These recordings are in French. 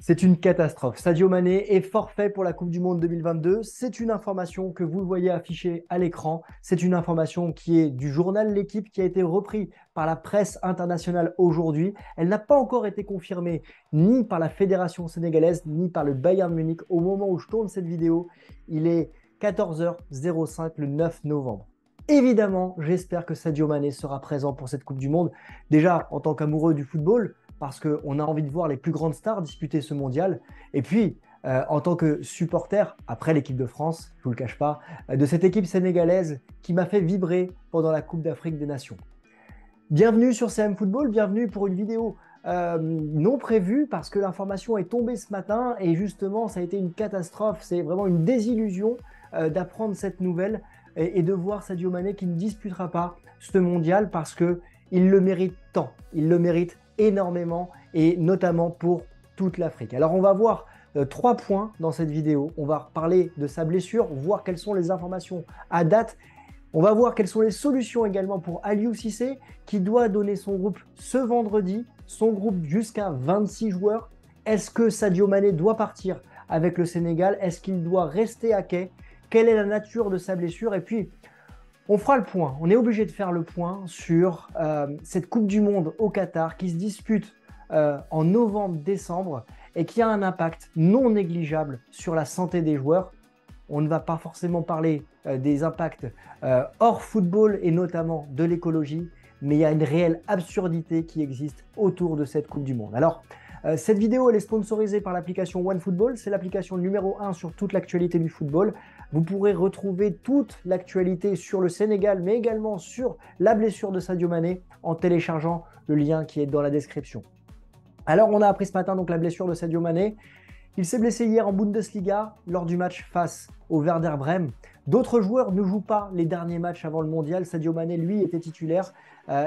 C'est une catastrophe. Sadio Mané est forfait pour la Coupe du Monde 2022. C'est une information que vous voyez affichée à l'écran. C'est une information qui est du journal L'Équipe, qui a été reprise par la presse internationale aujourd'hui. Elle n'a pas encore été confirmée ni par la Fédération sénégalaise, ni par le Bayern Munich. Au moment où je tourne cette vidéo, il est 14h05 le 9 novembre. Évidemment, j'espère que Sadio Mané sera présent pour cette Coupe du Monde. Déjà, en tant qu'amoureux du football, parce qu'on a envie de voir les plus grandes stars disputer ce mondial. Et puis, en tant que supporter, après l'équipe de France, je ne vous le cache pas, de cette équipe sénégalaise qui m'a fait vibrer pendant la Coupe d'Afrique des Nations. Bienvenue sur CM Football, bienvenue pour une vidéo non prévue parce que l'information est tombée ce matin et justement, ça a été une catastrophe. C'est vraiment une désillusion d'apprendre cette nouvelle et de voir Sadio Mané qui ne disputera pas ce mondial parce qu'il le mérite tant, il le mérite énormément et notamment pour toute l'Afrique. Alors on va voir 3 points dans cette vidéo. On va parler de sa blessure, voir quelles sont les informations à date. On va voir quelles sont les solutions également pour Aliou Cissé qui doit donner son groupe ce vendredi, son groupe jusqu'à 26 joueurs. Est-ce que Sadio Mané doit partir avec le Sénégal? Est-ce qu'il doit rester à quai? Quelle est la nature de sa blessure? Et puis, on fera le point, on est obligé de faire le point sur cette Coupe du Monde au Qatar qui se dispute en novembre-décembre et qui a un impact non négligeable sur la santé des joueurs. On ne va pas forcément parler des impacts hors football et notamment de l'écologie, mais il y a une réelle absurdité qui existe autour de cette Coupe du Monde. Alors, cette vidéo elle est sponsorisée par l'application OneFootball, c'est l'application numéro 1 sur toute l'actualité du football. Vous pourrez retrouver toute l'actualité sur le Sénégal, mais également sur la blessure de Sadio Mané en téléchargeant le lien qui est dans la description. Alors, on a appris ce matin donc la blessure de Sadio Mané. Il s'est blessé hier en Bundesliga lors du match face au Werder Bremen. D'autres joueurs ne jouent pas les derniers matchs avant le mondial. Sadio Mané, lui, était titulaire.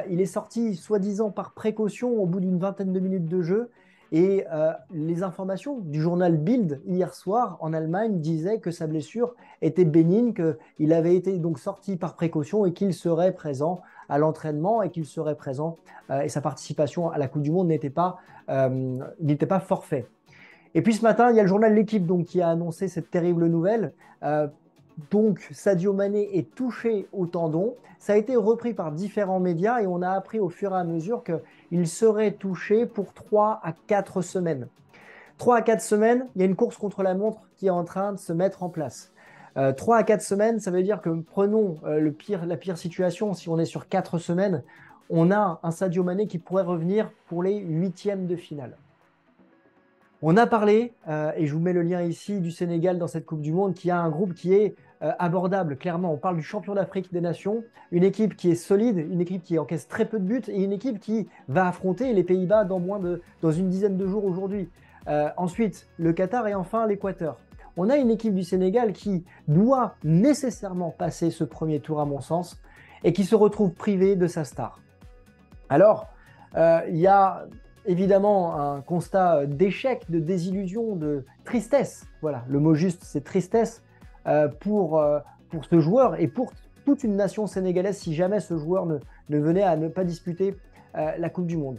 Il est sorti soi-disant par précaution au bout d'une vingtaine de minutes de jeu. Et les informations du journal Bild hier soir en Allemagne disaient que sa blessure était bénigne, qu'il avait été donc sorti par précaution et qu'il serait présent à l'entraînement et qu'il serait présent et sa participation à la Coupe du Monde n'était pas forfait. Et puis ce matin, il y a le journal L'Équipe donc, qui a annoncé cette terrible nouvelle. Donc Sadio Mané est touché au tendon. Ça a été repris par différents médias et on a appris au fur et à mesure qu'il serait touché pour 3 à 4 semaines. 3 à 4 semaines, il y a une course contre la montre qui est en train de se mettre en place. 3 à 4 semaines, ça veut dire que prenons la pire situation, si on est sur 4 semaines, on a un Sadio Mané qui pourrait revenir pour les huitièmes de finale. On a parlé, et je vous mets le lien ici, du Sénégal dans cette Coupe du Monde, qui a un groupe qui est abordable, clairement. On parle du champion d'Afrique des Nations, une équipe qui est solide, une équipe qui encaisse très peu de buts, et une équipe qui va affronter les Pays-Bas dans une dizaine de jours aujourd'hui. Ensuite, le Qatar et enfin l'Équateur. On a une équipe du Sénégal qui doit nécessairement passer ce premier tour, à mon sens, et qui se retrouve privée de sa star. Alors, il y a évidemment un constat d'échec, de désillusion, de tristesse. Voilà, le mot juste, c'est tristesse pour ce joueur et pour toute une nation sénégalaise si jamais ce joueur ne venait à ne pas disputer la Coupe du Monde.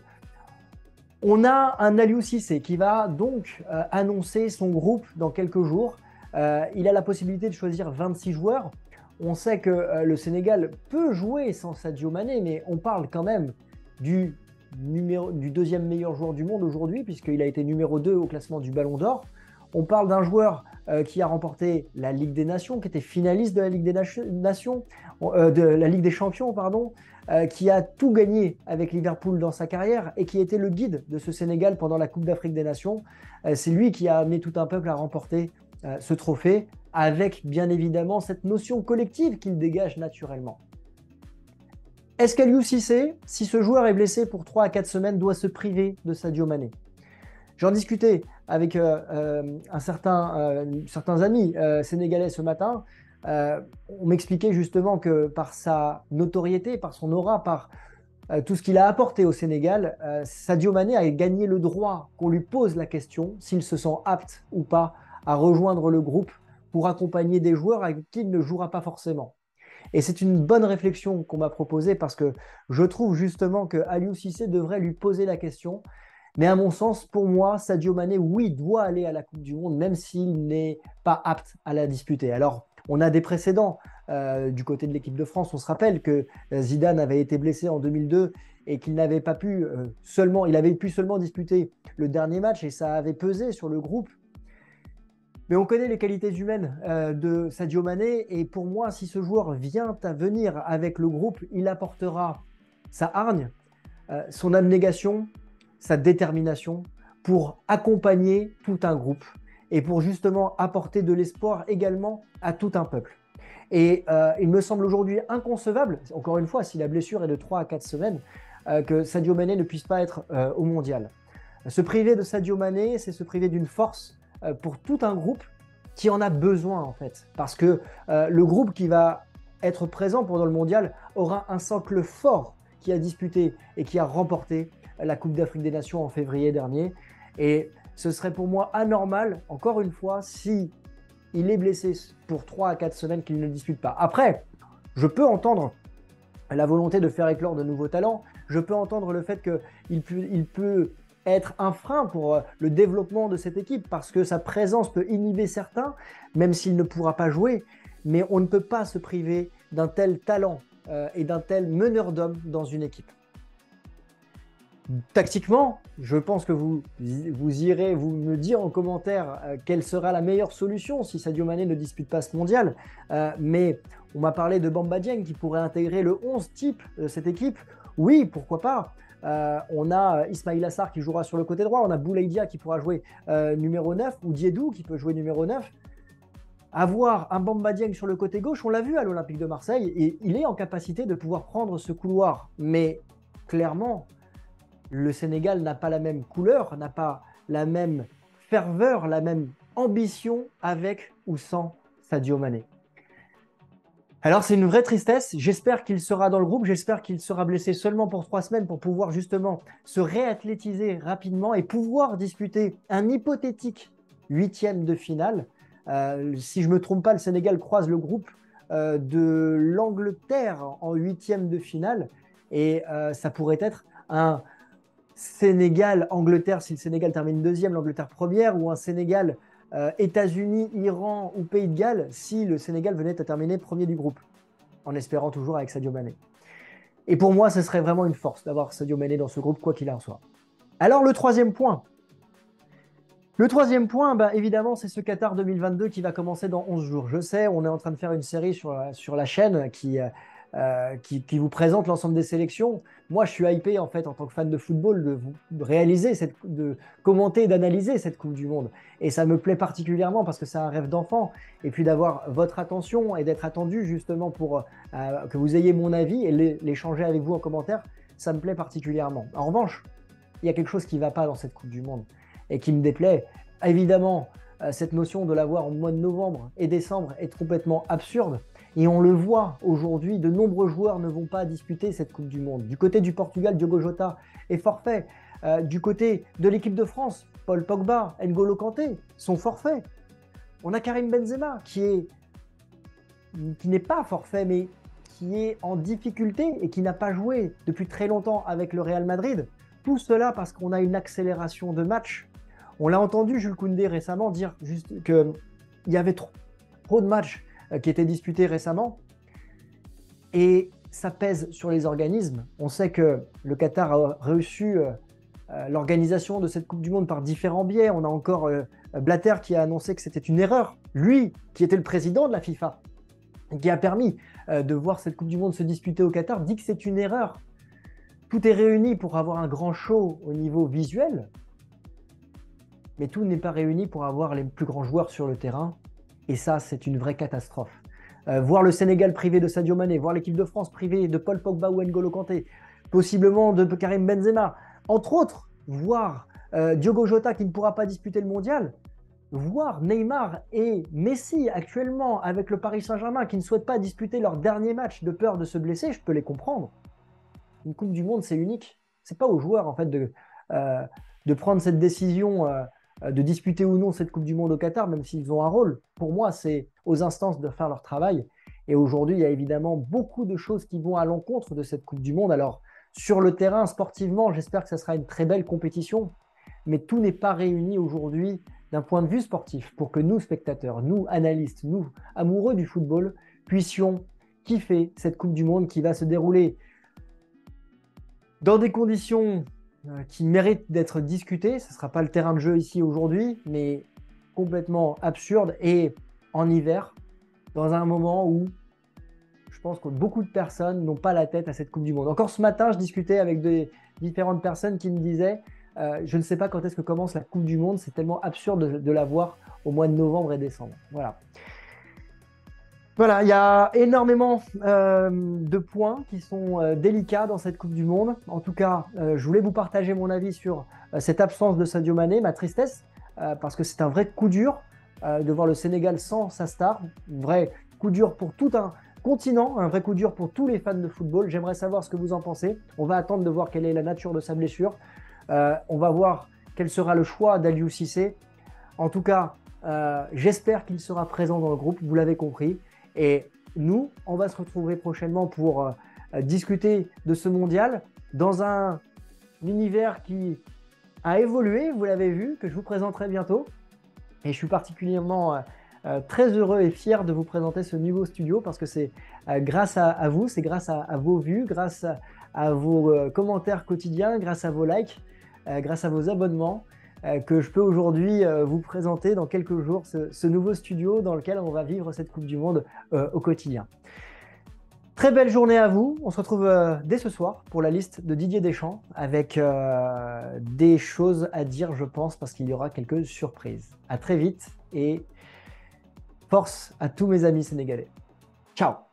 On a un Aliou Cissé qui va donc annoncer son groupe dans quelques jours. Il a la possibilité de choisir 26 joueurs. On sait que le Sénégal peut jouer sans Sadio Mané, mais on parle quand même du deuxième meilleur joueur du monde aujourd'hui, puisqu'il a été numéro 2 au classement du Ballon d'Or. On parle d'un joueur qui a remporté la Ligue des Nations, qui était finaliste de la Ligue des Nations, de la Ligue des Champions, pardon, qui a tout gagné avec Liverpool dans sa carrière et qui était le guide de ce Sénégal pendant la Coupe d'Afrique des Nations. C'est lui qui a amené tout un peuple à remporter ce trophée, avec bien évidemment cette notion collective qu'il dégage naturellement. Est-ce qu'Aliou Cissé, si ce joueur est blessé pour 3 à 4 semaines, doit se priver de Sadio Mané? J'en discutais avec certains amis sénégalais ce matin. On m'expliquait justement que par sa notoriété, par son aura, par tout ce qu'il a apporté au Sénégal, Sadio Mané a gagné le droit qu'on lui pose la question s'il se sent apte ou pas à rejoindre le groupe pour accompagner des joueurs avec qui il ne jouera pas forcément. Et c'est une bonne réflexion qu'on m'a proposée parce que je trouve justement que Aliou Cissé devrait lui poser la question. Mais à mon sens, pour moi, Sadio Mané, oui, doit aller à la Coupe du Monde, même s'il n'est pas apte à la disputer. Alors, on a des précédents du côté de l'équipe de France. On se rappelle que Zidane avait été blessé en 2002 et qu'il n'avait pas pu il avait pu seulement disputer le dernier match et ça avait pesé sur le groupe. Mais on connaît les qualités humaines de Sadio Mané et pour moi, si ce joueur vient à venir avec le groupe, il apportera sa hargne, son abnégation, sa détermination pour accompagner tout un groupe et pour justement apporter de l'espoir également à tout un peuple. Et il me semble aujourd'hui inconcevable, encore une fois, si la blessure est de 3 à 4 semaines, que Sadio Mané ne puisse pas être au mondial. Se priver de Sadio Mané, c'est se priver d'une force pour tout un groupe qui en a besoin en fait. Parce que le groupe qui va être présent pendant le mondial aura un socle fort qui a disputé et qui a remporté la Coupe d'Afrique des Nations en février dernier. Et ce serait pour moi anormal, encore une fois, si il est blessé pour 3 à 4 semaines qu'il ne dispute pas. Après, je peux entendre la volonté de faire éclore de nouveaux talents, je peux entendre le fait qu'il peut être un frein pour le développement de cette équipe parce que sa présence peut inhiber certains, même s'il ne pourra pas jouer. Mais on ne peut pas se priver d'un tel talent et d'un tel meneur d'hommes dans une équipe. Tactiquement, je pense que vous irez vous me dire en commentaire quelle sera la meilleure solution si Sadio Mané ne dispute pas ce mondial. Mais on m'a parlé de Bamba Dieng qui pourrait intégrer le 11 type de cette équipe. Oui, pourquoi pas. On a Ismaïla Assar qui jouera sur le côté droit. On a Boulaïdia qui pourra jouer numéro 9 ou Diédou qui peut jouer numéro 9. Avoir un Bamba Dieng sur le côté gauche, on l'a vu à l'Olympique de Marseille et il est en capacité de pouvoir prendre ce couloir. Mais clairement, le Sénégal n'a pas la même couleur, n'a pas la même ferveur, la même ambition avec ou sans Sadio Mané. Alors c'est une vraie tristesse, j'espère qu'il sera dans le groupe, j'espère qu'il sera blessé seulement pour 3 semaines pour pouvoir justement se réathlétiser rapidement et pouvoir disputer un hypothétique 8e de finale. Si je ne me trompe pas, le Sénégal croise le groupe de l'Angleterre en 8e de finale et ça pourrait être un Sénégal-Angleterre, si le Sénégal termine 2e, l'Angleterre première, ou un Sénégal États-Unis, Iran ou Pays de Galles, si le Sénégal venait à terminer premier du groupe, en espérant toujours avec Sadio Mané. Et pour moi, ce serait vraiment une force d'avoir Sadio Mané dans ce groupe, quoi qu'il en soit. Alors le troisième point. Le troisième point, bah, évidemment, c'est ce Qatar 2022 qui va commencer dans 11 jours. Je sais, on est en train de faire une série sur la chaîne qui vous présente l'ensemble des sélections. Moi, je suis hypé en fait en tant que fan de football de réaliser, de commenter et d'analyser cette Coupe du Monde. Et ça me plaît particulièrement parce que c'est un rêve d'enfant. Et puis d'avoir votre attention et d'être attendu justement pour que vous ayez mon avis et l'échanger avec vous en commentaire, ça me plaît particulièrement. En revanche, il y a quelque chose qui ne va pas dans cette Coupe du Monde et qui me déplaît. Évidemment, cette notion de l'avoir en mois de novembre et décembre est complètement absurde. Et on le voit aujourd'hui, de nombreux joueurs ne vont pas disputer cette Coupe du Monde. Du côté du Portugal, Diogo Jota est forfait. Du côté de l'équipe de France, Paul Pogba, N'Golo Kanté sont forfaits. On a Karim Benzema qui n'est pas forfait, mais qui est en difficulté et qui n'a pas joué depuis très longtemps avec le Real Madrid. Tout cela parce qu'on a une accélération de match. On l'a entendu Jules Koundé récemment dire juste qu'il y avait trop de matchs qui étaient disputés récemment et ça pèse sur les organismes. On sait que le Qatar a reçu l'organisation de cette Coupe du Monde par différents biais. On a encore Blatter qui a annoncé que c'était une erreur. Lui, qui était le président de la FIFA, qui a permis de voir cette Coupe du Monde se disputer au Qatar, dit que c'est une erreur. Tout est réuni pour avoir un grand show au niveau visuel, mais tout n'est pas réuni pour avoir les plus grands joueurs sur le terrain. Et ça, c'est une vraie catastrophe. Voir le Sénégal privé de Sadio Mané, voir l'équipe de France privée de Paul Pogba ou N'Golo Kanté, possiblement de Karim Benzema, entre autres, voir Diogo Jota qui ne pourra pas disputer le mondial, voir Neymar et Messi actuellement avec le Paris Saint-Germain qui ne souhaitent pas disputer leur dernier match de peur de se blesser, je peux les comprendre. Une Coupe du Monde, c'est unique. C'est pas aux joueurs en fait de prendre cette décision de disputer ou non cette Coupe du Monde au Qatar, même s'ils ont un rôle. Pour moi, c'est aux instances de faire leur travail. Et aujourd'hui, il y a évidemment beaucoup de choses qui vont à l'encontre de cette Coupe du Monde. Alors, sur le terrain, sportivement, j'espère que ça sera une très belle compétition. mais tout n'est pas réuni aujourd'hui d'un point de vue sportif pour que nous, spectateurs, nous, analystes, nous, amoureux du football, puissions kiffer cette Coupe du Monde qui va se dérouler dans des conditions qui méritent d'être discutées. Ce ne sera pas le terrain de jeu ici aujourd'hui, mais complètement absurde et en hiver, dans un moment où je pense que beaucoup de personnes n'ont pas la tête à cette Coupe du Monde. Encore ce matin, je discutais avec différentes personnes qui me disaient je ne sais pas quand est-ce que commence la Coupe du Monde, c'est tellement absurde de la voir au mois de novembre et décembre. Voilà. Voilà, il y a énormément de points qui sont délicats dans cette Coupe du Monde. En tout cas, je voulais vous partager mon avis sur cette absence de Sadio Mané, ma tristesse, parce que c'est un vrai coup dur de voir le Sénégal sans sa star. Un vrai coup dur pour tout un continent, un vrai coup dur pour tous les fans de football. J'aimerais savoir ce que vous en pensez. On va attendre de voir quelle est la nature de sa blessure. On va voir quel sera le choix d'Aliou Cissé. En tout cas, j'espère qu'il sera présent dans le groupe, vous l'avez compris. Et nous, on va se retrouver prochainement pour discuter de ce mondial dans un univers qui a évolué, vous l'avez vu, que je vous présenterai bientôt. Et je suis particulièrement très heureux et fier de vous présenter ce nouveau studio parce que c'est grâce à vous, c'est grâce à vos vues, grâce à vos commentaires quotidiens, grâce à vos likes, grâce à vos abonnements que je peux aujourd'hui vous présenter dans quelques jours ce nouveau studio dans lequel on va vivre cette Coupe du Monde au quotidien. Très belle journée à vous. On se retrouve dès ce soir pour la liste de Didier Deschamps avec des choses à dire, je pense, parce qu'il y aura quelques surprises. À très vite et force à tous mes amis sénégalais. Ciao!